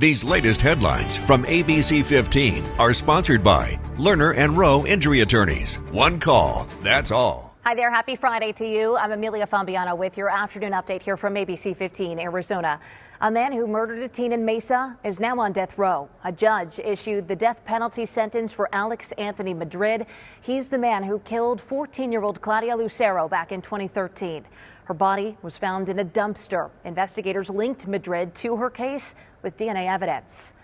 These latest headlines from ABC15 are sponsored by Lerner and Rowe Injury Attorneys. One call, that's all. Hi there. Happy Friday to you. I'm Amelia Fambiano with your afternoon update here from ABC15 Arizona. A man who murdered a teen in Mesa is now on death row. A judge issued the death penalty sentence for Alex Anthony Madrid. He's the man who killed 14-year-old Claudia Lucero back in 2013. Her body was found in a dumpster. Investigators linked Madrid to her case with DNA evidence.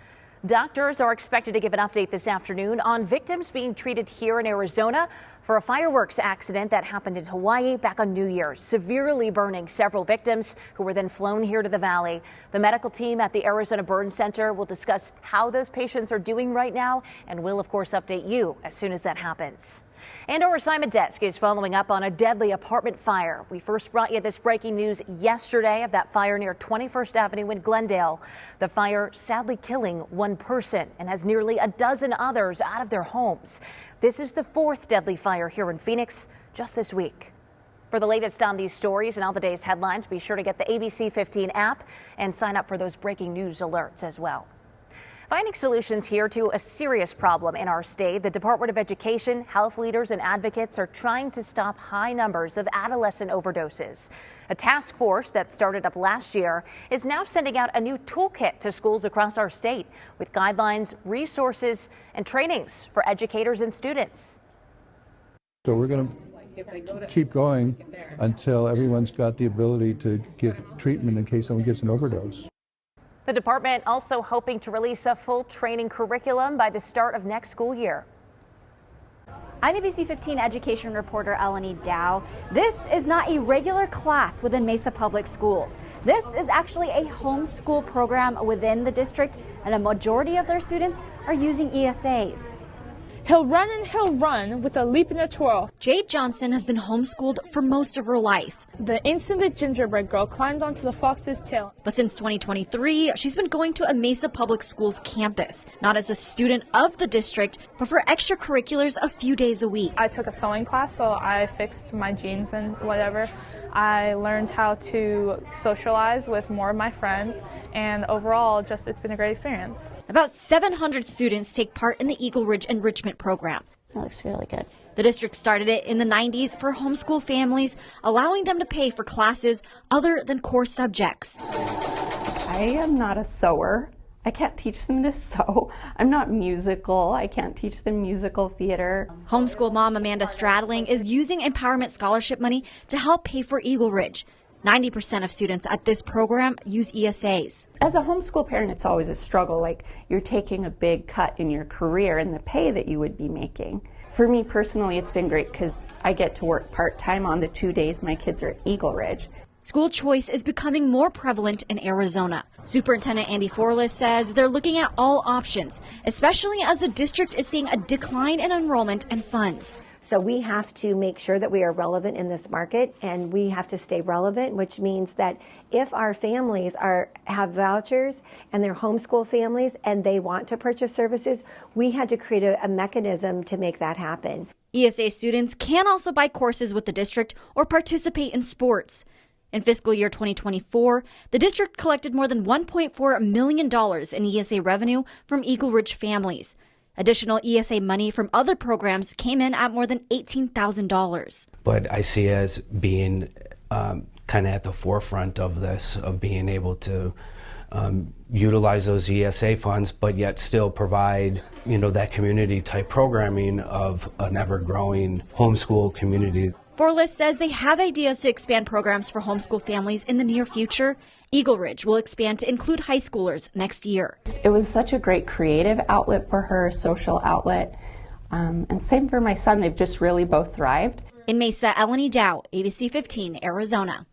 Doctors are expected to give an update this afternoon on victims being treated here in Arizona for a fireworks accident that happened in Hawaii back on New Year's, severely burning several victims who were then flown here to the valley. The medical team at the Arizona Burn Center will discuss how those patients are doing right now and will, of course, update you as soon as that happens. And our assignment desk is following up on a deadly apartment fire. We first brought you this breaking news yesterday of that fire near 21st Avenue in Glendale. The fire sadly killing one person and has nearly a dozen others out of their homes. This is the fourth deadly fire here in Phoenix just this week. For the latest on these stories and all the day's headlines, be sure to get the ABC15 app and sign up for those breaking news alerts as well. Finding solutions here to a serious problem in our state, the Department of Education, health leaders and advocates are trying to stop high numbers of adolescent overdoses. A task force that started up last year is now sending out a new toolkit to schools across our state with guidelines, resources, and trainings for educators and students. So we're going to keep going until everyone's got the ability to get treatment in case someone gets an overdose. The department also hoping to release a full training curriculum by the start of next school year. I'm ABC15 education reporter Eleni Dow. This is not a regular class within Mesa Public Schools. This is actually a homeschool program within the district, and a majority of their students are using ESAs. He'll run and he'll run with a leap and a twirl. Jade Johnson has been homeschooled for most of her life. The instant the gingerbread girl climbed onto the fox's tail. But since 2023, she's been going to a Mesa Public Schools campus, not as a student of the district, but for extracurriculars a few days a week. I took a sewing class, so I fixed my jeans and whatever. I learned how to socialize with more of my friends, and overall, it's been a great experience. About 700 students take part in the Eagle Ridge enrichment program. That looks really good. The district started it in the 90s for homeschool families, allowing them to pay for classes other than core subjects. I am not a sewer. I can't teach them to sew. I'm not musical. I can't teach them musical theater. Homeschool mom Amanda Stradling is using empowerment scholarship money to help pay for Eagle Ridge. 90% of students at this program use ESAs. As a homeschool parent, it's always a struggle. Like, you're taking a big cut in your career and the pay that you would be making. For me personally, it's been great because I get to work part-time on the 2 days my kids are at Eagle Ridge. School choice is becoming more prevalent in Arizona. Superintendent Andy Forlis says they're looking at all options, especially as the district is seeing a decline in enrollment and funds. So we have to make sure that we are relevant in this market, and we have to stay relevant, which means that if our families have vouchers and they're homeschool families and they want to purchase services, we had to create a mechanism to make that happen. ESA students can also buy courses with the district or participate in sports. In fiscal year 2024, the district collected more than $1.4 million in ESA revenue from Eagle Ridge families. Additional ESA money from other programs came in at more than $18,000. But I see it as being kind of at the forefront of this, of being able to utilize those ESA funds, but yet still provide, that community type programming of an ever-growing homeschool community. Forlis says they have ideas to expand programs for homeschool families in the near future. Eagle Ridge will expand to include high schoolers next year. It was such a great creative outlet for her, social outlet. And same for my son. They've just really both thrived. In Mesa, Eleni Dow, ABC15 Arizona.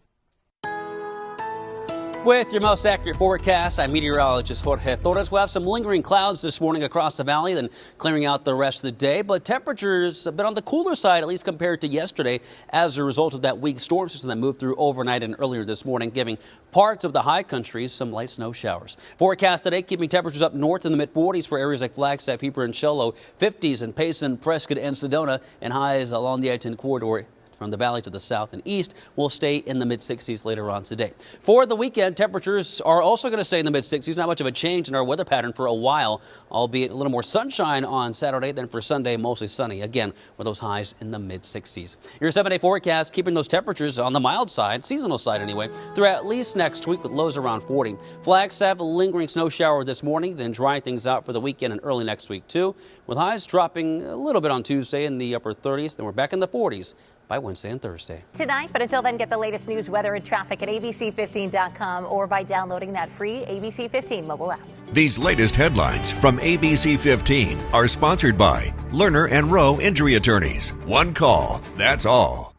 With your most accurate forecast, I'm meteorologist Jorge Torres. We'll have some lingering clouds this morning across the valley, then clearing out the rest of the day. But temperatures have been on the cooler side, at least compared to yesterday, as a result of that weak storm system that moved through overnight and earlier this morning, giving parts of the high country some light snow showers. Forecast today, keeping temperatures up north in the mid-40s for areas like Flagstaff, Heber, and Show, 50s in Payson, Prescott, and Sedona, and highs along the I-10 corridor From the valley to the south and east, we'll stay in the mid-60s later on today. For the weekend, temperatures are also going to stay in the mid-60s. Not much of a change in our weather pattern for a while, albeit a little more sunshine on Saturday than for Sunday, mostly sunny. Again, with those highs in the mid-60s. Your 7-day forecast keeping those temperatures on the mild side, seasonal side anyway, through at least next week with lows around 40. Flagstaff, a lingering snow shower this morning, then drying things out for the weekend and early next week too, with highs dropping a little bit on Tuesday in the upper 30s. Then we're back in the 40s by Wednesday and Thursday. Tonight, but until then, get the latest news, weather, and traffic at abc15.com or by downloading that free ABC 15 mobile app. These latest headlines from ABC 15 are sponsored by Lerner and Rowe Injury Attorneys. One call, that's all.